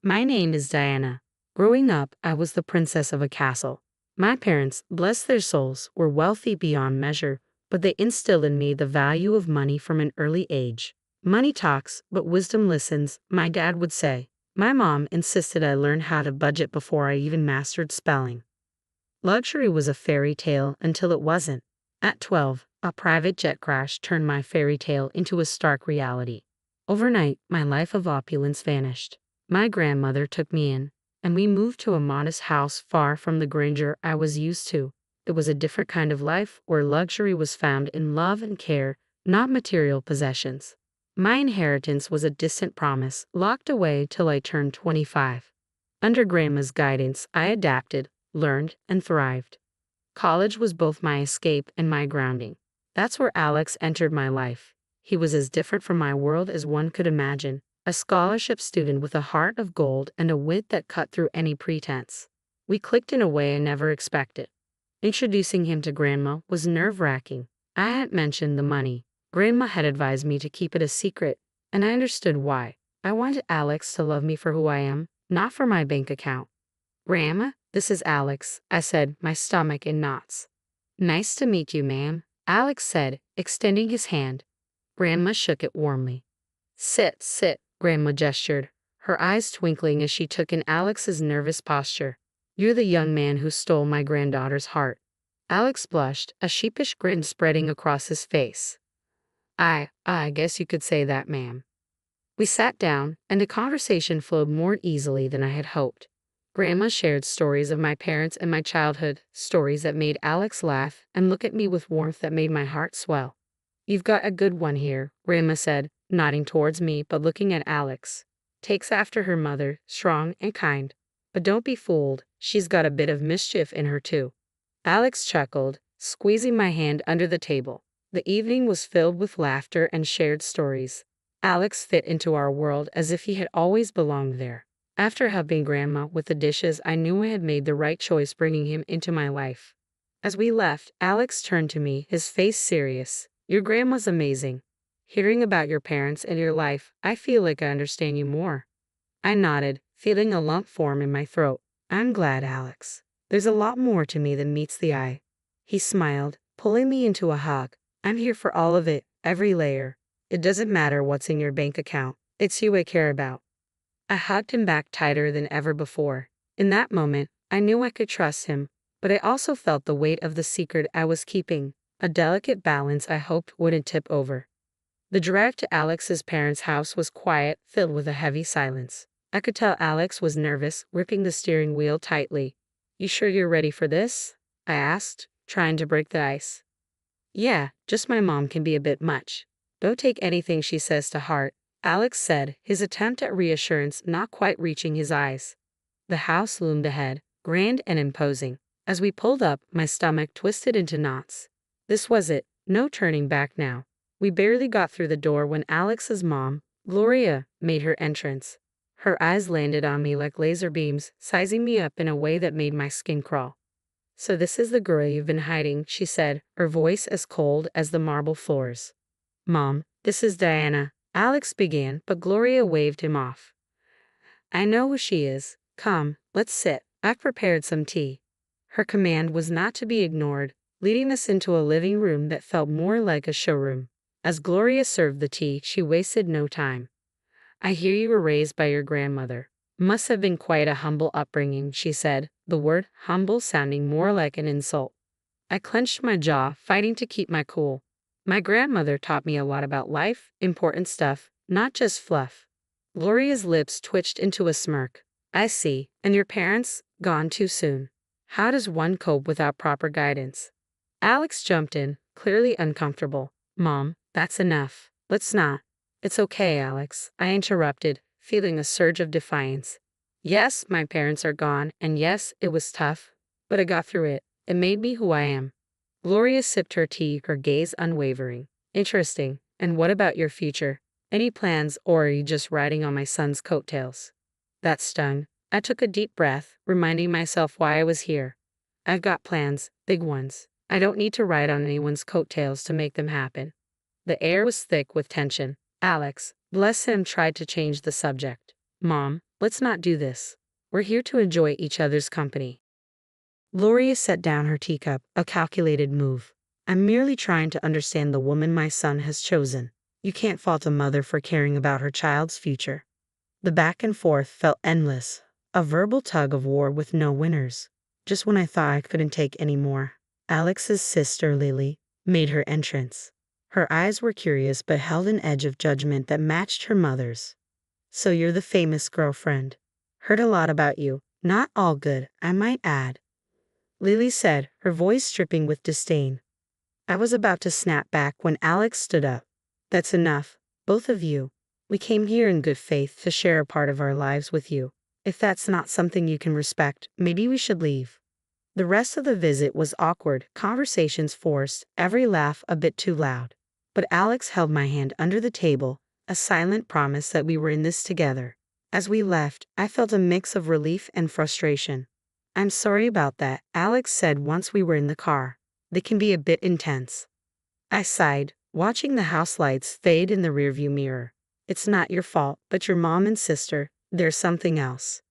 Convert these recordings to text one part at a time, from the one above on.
My name is Diana. Growing up, I was the princess of a castle. My parents, bless their souls, were wealthy beyond measure, but they instilled in me the value of money from an early age. Money talks, but wisdom listens, my dad would say. My mom insisted I learn how to budget before I even mastered spelling. Luxury was a fairy tale until it wasn't. At 12, a private jet crash turned my fairy tale into a stark reality. Overnight, my life of opulence vanished. My grandmother took me in, and we moved to a modest house far from the grandeur I was used to. It was a different kind of life where luxury was found in love and care, not material possessions. My inheritance was a distant promise, locked away till I turned 25. Under Grandma's guidance, I adapted, learned, and thrived. College was both my escape and my grounding. That's where Alex entered my life. He was as different from my world as one could imagine, a scholarship student with a heart of gold and a wit that cut through any pretense. We clicked in a way I never expected. Introducing him to Grandma was nerve-wracking. I had mentioned the money. Grandma had advised me to keep it a secret, and I understood why. I wanted Alex to love me for who I am, not for my bank account. Grandma, this is Alex, I said, my stomach in knots. Nice to meet you, ma'am, Alex said, extending his hand. Grandma shook it warmly. Sit, sit, Grandma gestured, her eyes twinkling as she took in Alex's nervous posture. You're the young man who stole my granddaughter's heart. Alex blushed, a sheepish grin spreading across his face. I guess you could say that, ma'am. We sat down, and the conversation flowed more easily than I had hoped. Grandma shared stories of my parents and my childhood, stories that made Alex laugh and look at me with warmth that made my heart swell. You've got a good one here, Grandma said, nodding towards me but looking at Alex. Takes after her mother, strong and kind. But don't be fooled, she's got a bit of mischief in her too. Alex chuckled, squeezing my hand under the table. The evening was filled with laughter and shared stories. Alex fit into our world as if he had always belonged there. After helping Grandma with the dishes, I knew I had made the right choice bringing him into my life. As we left, Alex turned to me, his face serious. Your grandma's amazing. Hearing about your parents and your life, I feel like I understand you more. I nodded, feeling a lump form in my throat. I'm glad, Alex. There's a lot more to me than meets the eye. He smiled, pulling me into a hug. I'm here for all of it, every layer. It doesn't matter what's in your bank account. It's you I care about. I hugged him back tighter than ever before. In that moment, I knew I could trust him, but I also felt the weight of the secret I was keeping, a delicate balance I hoped wouldn't tip over. The drive to Alex's parents' house was quiet, filled with a heavy silence. I could tell Alex was nervous, gripping the steering wheel tightly. You sure you're ready for this? I asked, trying to break the ice. Yeah, just my mom can be a bit much. Don't take anything she says to heart, Alex said, his attempt at reassurance not quite reaching his eyes. The house loomed ahead, grand and imposing. As we pulled up, my stomach twisted into knots. This was it, no turning back now. We barely got through the door when Alex's mom, Gloria, made her entrance. Her eyes landed on me like laser beams, sizing me up in a way that made my skin crawl. So this is the girl you've been hiding, she said, her voice as cold as the marble floors. Mom, this is Diana, Alex began, but Gloria waved him off. I know who she is. Come, let's sit. I've prepared some tea. Her command was not to be ignored, leading us into a living room that felt more like a showroom. As Gloria served the tea, she wasted no time. I hear you were raised by your grandmother. Must have been quite a humble upbringing, she said, the word humble sounding more like an insult. I clenched my jaw, fighting to keep my cool. My grandmother taught me a lot about life, important stuff, not just fluff. Gloria's lips twitched into a smirk. I see, and your parents, gone too soon. How does one cope without proper guidance? Alex jumped in, clearly uncomfortable. Mom, that's enough. Let's not. It's okay, Alex, I interrupted, feeling a surge of defiance. Yes, my parents are gone, and yes, it was tough, but I got through it. It made me who I am. Gloria sipped her tea, her gaze unwavering. Interesting. And what about your future? Any plans, or are you just riding on my son's coattails? That stung. I took a deep breath, reminding myself why I was here. I've got plans, big ones. I don't need to ride on anyone's coattails to make them happen. The air was thick with tension. Alex, bless him, tried to change the subject. Mom, Let's not do this. We're here to enjoy each other's company. Gloria set down her teacup, a calculated move. I'm merely trying to understand the woman my son has chosen. You can't fault a mother for caring about her child's future. The back and forth felt endless, a verbal tug of war with no winners. Just when I thought I couldn't take any more, Alex's sister Lily made her entrance. Her eyes were curious but held an edge of judgment that matched her mother's. So you're the famous girlfriend. Heard a lot about you. Not all good, I might add. Lily said, her voice dripping with disdain. I was about to snap back when Alex stood up. That's enough, both of you. We came here in good faith to share a part of our lives with you. If that's not something you can respect, maybe we should leave. The rest of the visit was awkward, conversations forced, every laugh a bit too loud. But Alex held my hand under the table, a silent promise that we were in this together. As we left, I felt a mix of relief and frustration. I'm sorry about that, Alex said once we were in the car. They can be a bit intense. I sighed, watching the house lights fade in the rearview mirror. It's not your fault, but your mom and sister, there's something else.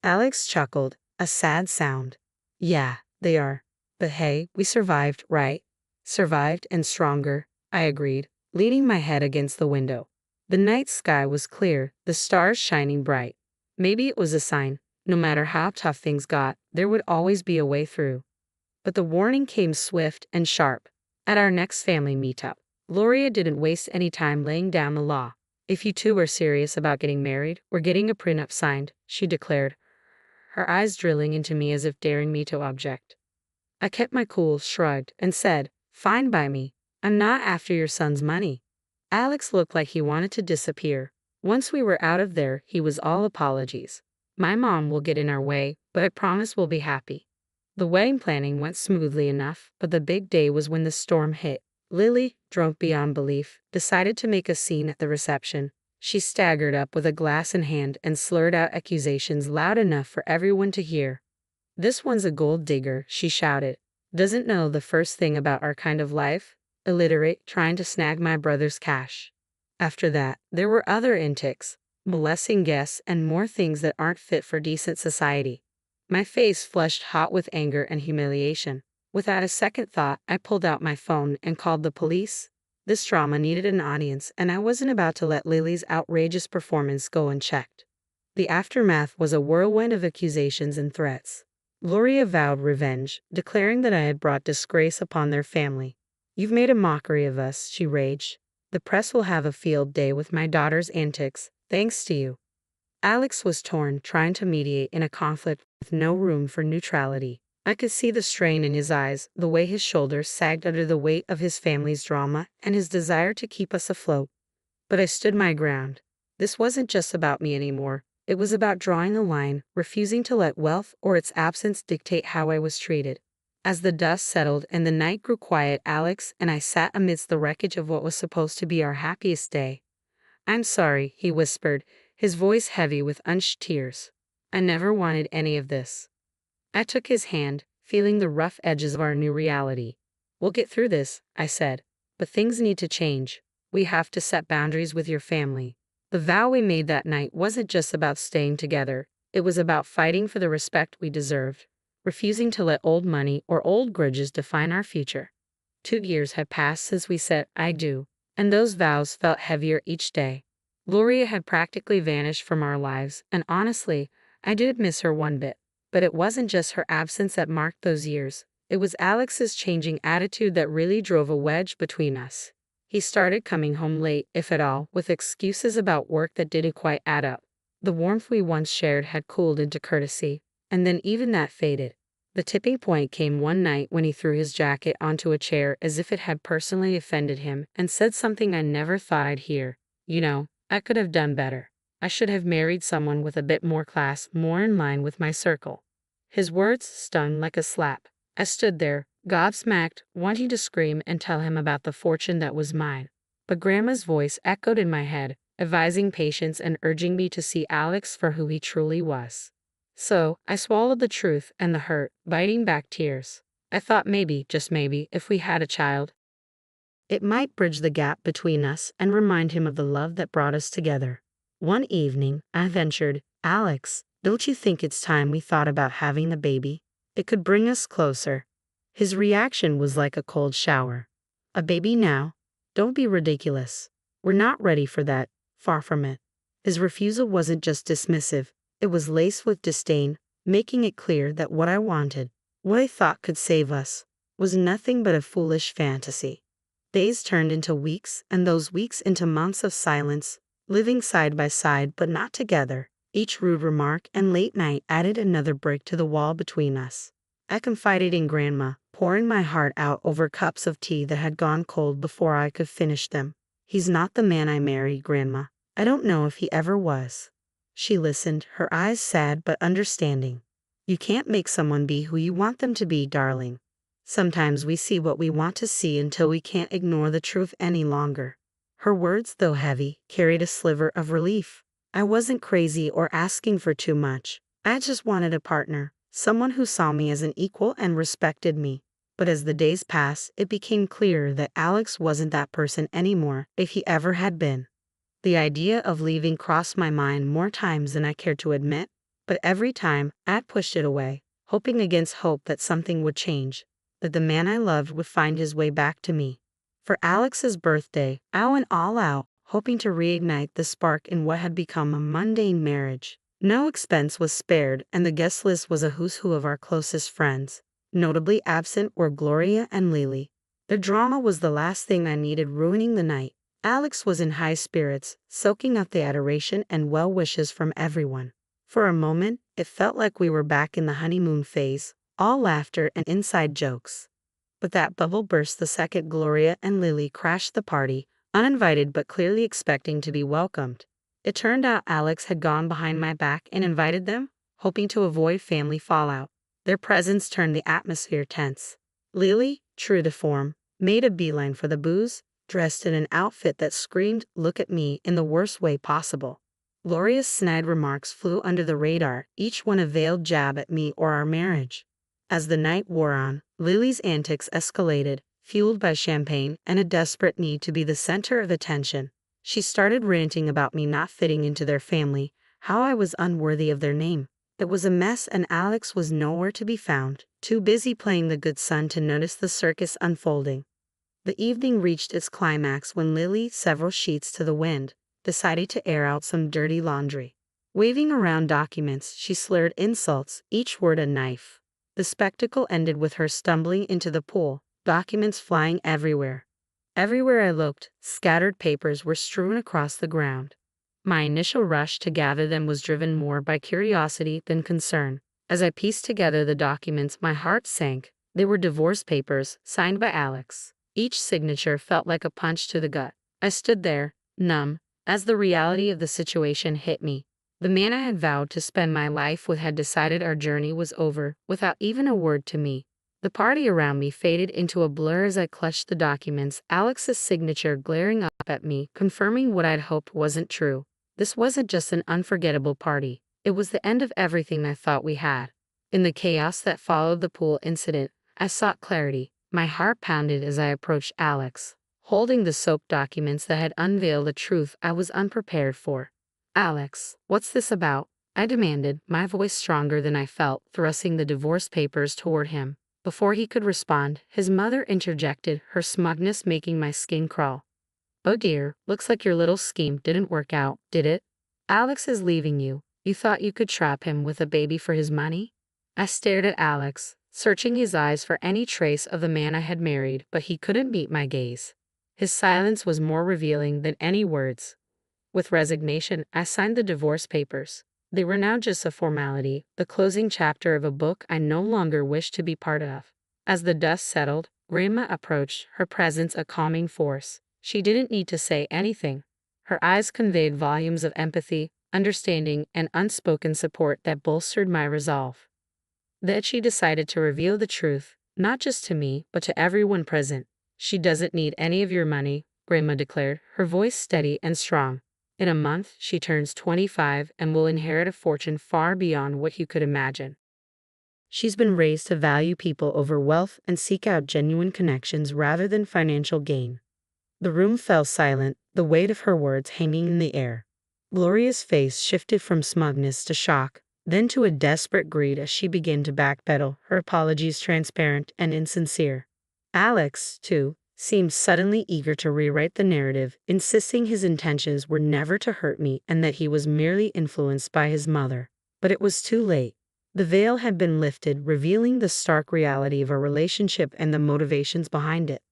Alex chuckled, a sad sound. Yeah, they are. But hey, we survived, right? Survived and stronger, I agreed, leaning my head against the window. The night sky was clear, the stars shining bright. Maybe it was a sign, no matter how tough things got, there would always be a way through. But the warning came swift and sharp. At our next family meetup, Gloria didn't waste any time laying down the law. If you two are serious about getting married, we're getting a prenup signed, she declared, her eyes drilling into me as if daring me to object. I kept my cool, shrugged, and said, fine by me. I'm not after your son's money. Alex looked like he wanted to disappear. Once we were out of there, he was all apologies. My mom will get in our way, but I promise we'll be happy. The wedding planning went smoothly enough, but the big day was when the storm hit. Lily, drunk beyond belief, decided to make a scene at the reception. She staggered up with a glass in hand and slurred out accusations loud enough for everyone to hear. This one's a gold digger, she shouted. Doesn't know the first thing about our kind of life? Illiterate, trying to snag my brother's cash. After that, there were other antics, molesting guests and more things that aren't fit for decent society. My face flushed hot with anger and humiliation. Without a second thought, I pulled out my phone and called the police. This drama needed an audience, and I wasn't about to let Lily's outrageous performance go unchecked. The aftermath was a whirlwind of accusations and threats. Gloria vowed revenge, declaring that I had brought disgrace upon their family. You've made a mockery of us, she raged. The press will have a field day with my daughter's antics, thanks to you. Alex was torn, trying to mediate in a conflict with no room for neutrality. I could see the strain in his eyes, the way his shoulders sagged under the weight of his family's drama and his desire to keep us afloat. But I stood my ground. This wasn't just about me anymore. It was about drawing a line, refusing to let wealth or its absence dictate how I was treated. As the dust settled and the night grew quiet, Alex and I sat amidst the wreckage of what was supposed to be our happiest day. I'm sorry, he whispered, his voice heavy with unshed tears. I never wanted any of this. I took his hand, feeling the rough edges of our new reality. We'll get through this, I said, but things need to change. We have to set boundaries with your family. The vow we made that night wasn't just about staying together. It was about fighting for the respect we deserved, refusing to let old money or old grudges define our future. 2 years had passed since we said I do, and those vows felt heavier each day. Gloria had practically vanished from our lives, and honestly, I did miss her one bit. But it wasn't just her absence that marked those years. It was Alex's changing attitude that really drove a wedge between us. He started coming home late, if at all, with excuses about work that didn't quite add up. The warmth we once shared had cooled into courtesy, and then even that faded. The tipping point came one night when he threw his jacket onto a chair as if it had personally offended him and said something I never thought I'd hear. You know, I could have done better. I should have married someone with a bit more class, more in line with my circle. His words stung like a slap. I stood there, gobsmacked, wanting to scream and tell him about the fortune that was mine. But Grandma's voice echoed in my head, advising patience and urging me to see Alex for who he truly was. So, I swallowed the truth and the hurt, biting back tears. I thought maybe, just maybe, if we had a child, it might bridge the gap between us and remind him of the love that brought us together. One evening, I ventured, "Alex, don't you think it's time we thought about having the baby? It could bring us closer." His reaction was like a cold shower. "A baby now? Don't be ridiculous. We're not ready for that, far from it." His refusal wasn't just dismissive, it was laced with disdain, making it clear that what I wanted, what I thought could save us, was nothing but a foolish fantasy. Days turned into weeks, and those weeks into months of silence, living side by side but not together. Each rude remark and late night added another brick to the wall between us. I confided in Grandma, pouring my heart out over cups of tea that had gone cold before I could finish them. "He's not the man I married, Grandma. I don't know if he ever was." She listened, her eyes sad but understanding. "You can't make someone be who you want them to be, darling. Sometimes we see what we want to see until we can't ignore the truth any longer." Her words, though heavy, carried a sliver of relief. I wasn't crazy or asking for too much. I just wanted a partner, someone who saw me as an equal and respected me. But as the days passed, it became clear that Alex wasn't that person anymore, if he ever had been. The idea of leaving crossed my mind more times than I cared to admit, but every time I'd pushed it away, hoping against hope that something would change, that the man I loved would find his way back to me. For Alex's birthday, I went all out, hoping to reignite the spark in what had become a mundane marriage. No expense was spared, and the guest list was a who's who of our closest friends. Notably absent were Gloria and Lily. The drama was the last thing I needed ruining the night. Alex was in high spirits, soaking up the adoration and well wishes from everyone. For a moment, it felt like we were back in the honeymoon phase, all laughter and inside jokes. But that bubble burst the second Gloria and Lily crashed the party, uninvited but clearly expecting to be welcomed. It turned out Alex had gone behind my back and invited them, hoping to avoid family fallout. Their presence turned the atmosphere tense. Lily, true to form, made a beeline for the booze, dressed in an outfit that screamed, "Look at me," in the worst way possible. Gloria's snide remarks flew under the radar, each one a veiled jab at me or our marriage. As the night wore on, Lily's antics escalated, fueled by champagne and a desperate need to be the center of attention. She started ranting about me not fitting into their family, how I was unworthy of their name. It was a mess, and Alex was nowhere to be found, too busy playing the good son to notice the circus unfolding. The evening reached its climax when Lily, several sheets to the wind, decided to air out some dirty laundry. Waving around documents, she slurred insults, each word a knife. The spectacle ended with her stumbling into the pool, documents flying everywhere. Everywhere I looked, scattered papers were strewn across the ground. My initial rush to gather them was driven more by curiosity than concern. As I pieced together the documents, my heart sank. They were divorce papers, signed by Alex. Each signature felt like a punch to the gut. I stood there, numb, as the reality of the situation hit me. The man I had vowed to spend my life with had decided our journey was over, without even a word to me. The party around me faded into a blur as I clutched the documents, Alex's signature glaring up at me, confirming what I'd hoped wasn't true. This wasn't just an unforgettable party. It was the end of everything I thought we had. In the chaos that followed the pool incident, I sought clarity. My heart pounded as I approached Alex, holding the soaked documents that had unveiled a truth I was unprepared for. "Alex, what's this about?" I demanded, my voice stronger than I felt, thrusting the divorce papers toward him. Before he could respond, his mother interjected, her smugness making my skin crawl. "Oh dear, looks like your little scheme didn't work out, did it? Alex is leaving you. You thought you could trap him with a baby for his money?" I stared at Alex, searching his eyes for any trace of the man I had married, but he couldn't meet my gaze. His silence was more revealing than any words. With resignation, I signed the divorce papers. They were now just a formality, the closing chapter of a book I no longer wished to be part of. As the dust settled, Grandma approached, her presence a calming force. She didn't need to say anything. Her eyes conveyed volumes of empathy, understanding, and unspoken support that bolstered my resolve. Then she decided to reveal the truth, not just to me, but to everyone present. "She doesn't need any of your money," Grandma declared, her voice steady and strong. "In a month, she turns 25 and will inherit a fortune far beyond what you could imagine. She's been raised to value people over wealth and seek out genuine connections rather than financial gain." The room fell silent, the weight of her words hanging in the air. Gloria's face shifted from smugness to shock, then to a desperate greed as she began to backpedal, her apologies transparent and insincere. Alex, too, seemed suddenly eager to rewrite the narrative, insisting his intentions were never to hurt me and that he was merely influenced by his mother. But it was too late. The veil had been lifted, revealing the stark reality of a relationship and the motivations behind it.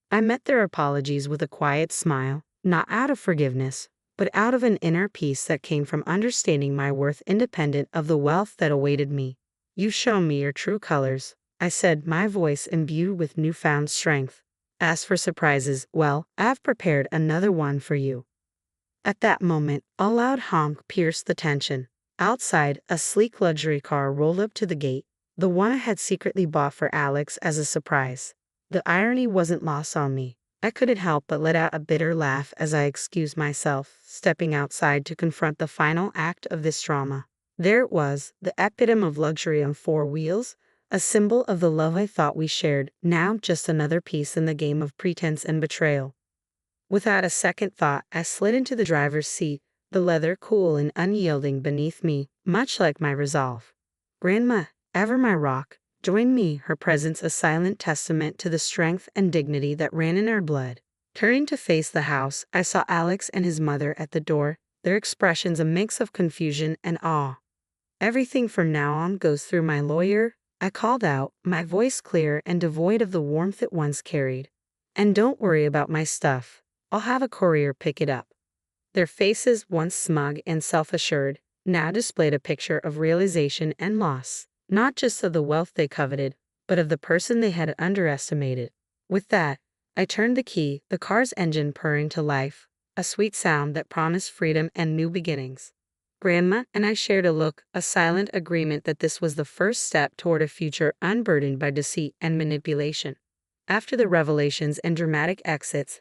I met their apologies with a quiet smile, not out of forgiveness, but out of an inner peace that came from understanding my worth independent of the wealth that awaited me. "You've shown me your true colors," I said, my voice imbued with newfound strength. "As for surprises, well, I've prepared another one for you." At that moment, a loud honk pierced the tension. Outside, a sleek luxury car rolled up to the gate, the one I had secretly bought for Alex as a surprise. The irony wasn't lost on me. I couldn't help but let out a bitter laugh as I excused myself, stepping outside to confront the final act of this drama. There it was, the epitome of luxury on four wheels, a symbol of the love I thought we shared, now just another piece in the game of pretense and betrayal. Without a second thought, I slid into the driver's seat, the leather cool and unyielding beneath me, much like my resolve. Grandma, ever my rock, joined me, her presence a silent testament to the strength and dignity that ran in our blood. Turning to face the house, I saw Alex and his mother at the door, their expressions a mix of confusion and awe. "Everything from now on goes through my lawyer," I called out, my voice clear and devoid of the warmth it once carried. "And don't worry about my stuff. I'll have a courier pick it up." Their faces, once smug and self-assured, now displayed a picture of realization and loss, not just of the wealth they coveted, but of the person they had underestimated. With that, I turned the key, the car's engine purring to life, a sweet sound that promised freedom and new beginnings. Grandma and I shared a look, a silent agreement that this was the first step toward a future unburdened by deceit and manipulation. After the revelations and dramatic exits,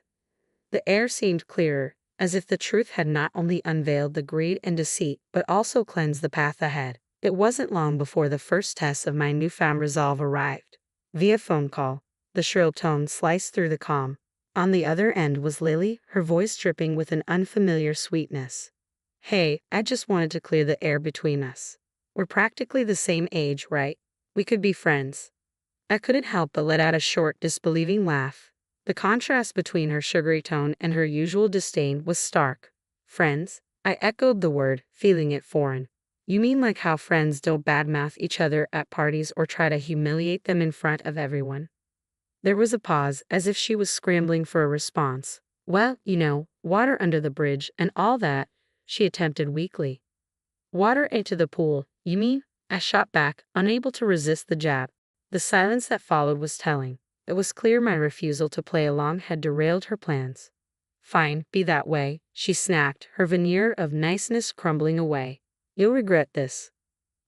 the air seemed clearer, as if the truth had not only unveiled the greed and deceit, but also cleansed the path ahead. It wasn't long before the first test of my newfound resolve arrived. Via phone call, the shrill tone sliced through the calm. On the other end was Lily, her voice dripping with an unfamiliar sweetness. "Hey, I just wanted to clear the air between us. We're practically the same age, right? We could be friends." I couldn't help but let out a short, disbelieving laugh. The contrast between her sugary tone and her usual disdain was stark. "Friends?" I echoed the word, feeling it foreign. "You mean like how friends don't badmouth each other at parties or try to humiliate them in front of everyone?" There was a pause, as if she was scrambling for a response. "Well, water under the bridge and all that," she attempted weakly. "Water into the pool, you mean?" I shot back, unable to resist the jab. The silence that followed was telling. It was clear my refusal to play along had derailed her plans. "Fine, be that way," she snapped, her veneer of niceness crumbling away. "You'll regret this."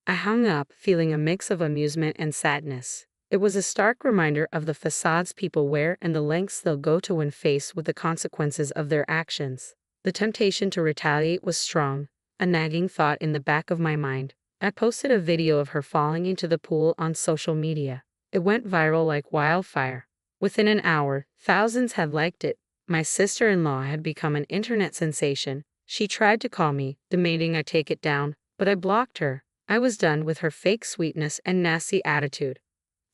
I hung up, feeling a mix of amusement and sadness. It was a stark reminder of the facades people wear and the lengths they'll go to when faced with the consequences of their actions. The temptation to retaliate was strong, a nagging thought in the back of my mind. I posted a video of her falling into the pool on social media. It went viral like wildfire. Within an hour, thousands had liked it. My sister-in-law had become an internet sensation. She tried to call me, demanding I take it down, but I blocked her. I was done with her fake sweetness and nasty attitude.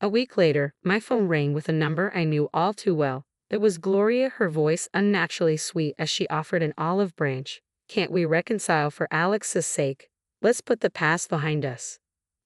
A week later, my phone rang with a number I knew all too well. It was Gloria, her voice unnaturally sweet as she offered an olive branch. "Can't we reconcile for Alex's sake? Let's put the past behind us."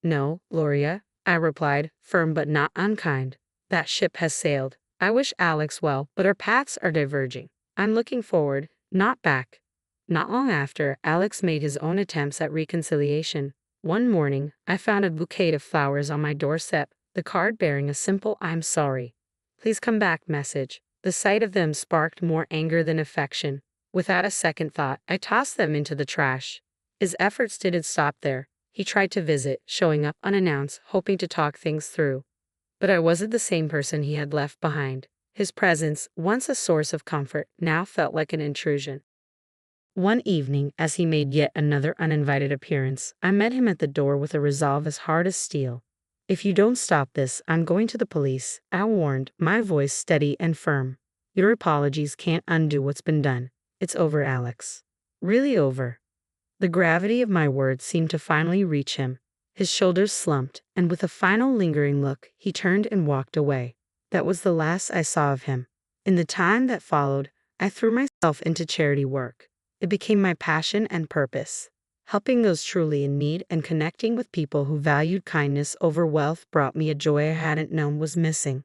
"No, Gloria," I replied, firm but not unkind. "That ship has sailed. I wish Alex well, but our paths are diverging. I'm looking forward, not back." Not long after, Alex made his own attempts at reconciliation. One morning, I found a bouquet of flowers on my doorstep, the card bearing a simple "I'm sorry. Please come back" message. The sight of them sparked more anger than affection. Without a second thought, I tossed them into the trash. His efforts didn't stop there. He tried to visit, showing up unannounced, hoping to talk things through. But I wasn't the same person he had left behind. His presence, once a source of comfort, now felt like an intrusion. One evening, as he made yet another uninvited appearance, I met him at the door with a resolve as hard as steel. "If you don't stop this, I'm going to the police," I warned, my voice steady and firm. "Your apologies can't undo what's been done. It's over, Alex. Really over." The gravity of my words seemed to finally reach him. His shoulders slumped, and with a final lingering look, he turned and walked away. That was the last I saw of him. In the time that followed, I threw myself into charity work. It became my passion and purpose. Helping those truly in need and connecting with people who valued kindness over wealth brought me a joy I hadn't known was missing.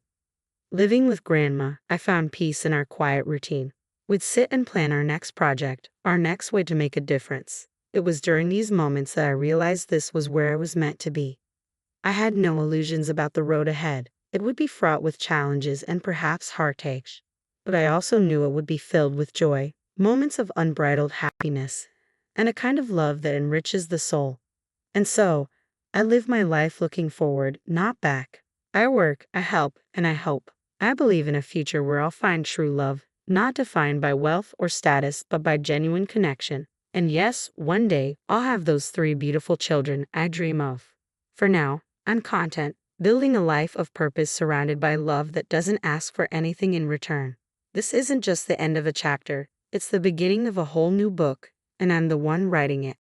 Living with Grandma, I found peace in our quiet routine. We'd sit and plan our next project, our next way to make a difference. It was during these moments that I realized this was where I was meant to be. I had no illusions about the road ahead. It would be fraught with challenges and perhaps heartaches. But I also knew it would be filled with joy, moments of unbridled happiness, and a kind of love that enriches the soul. And so, I live my life looking forward, not back. I work, I help, and I hope. I believe in a future where I'll find true love, not defined by wealth or status, but by genuine connection. And yes, one day, I'll have those 3 beautiful children I dream of. For now, I'm content, building a life of purpose surrounded by love that doesn't ask for anything in return. This isn't just the end of a chapter, it's the beginning of a whole new book, and I'm the one writing it.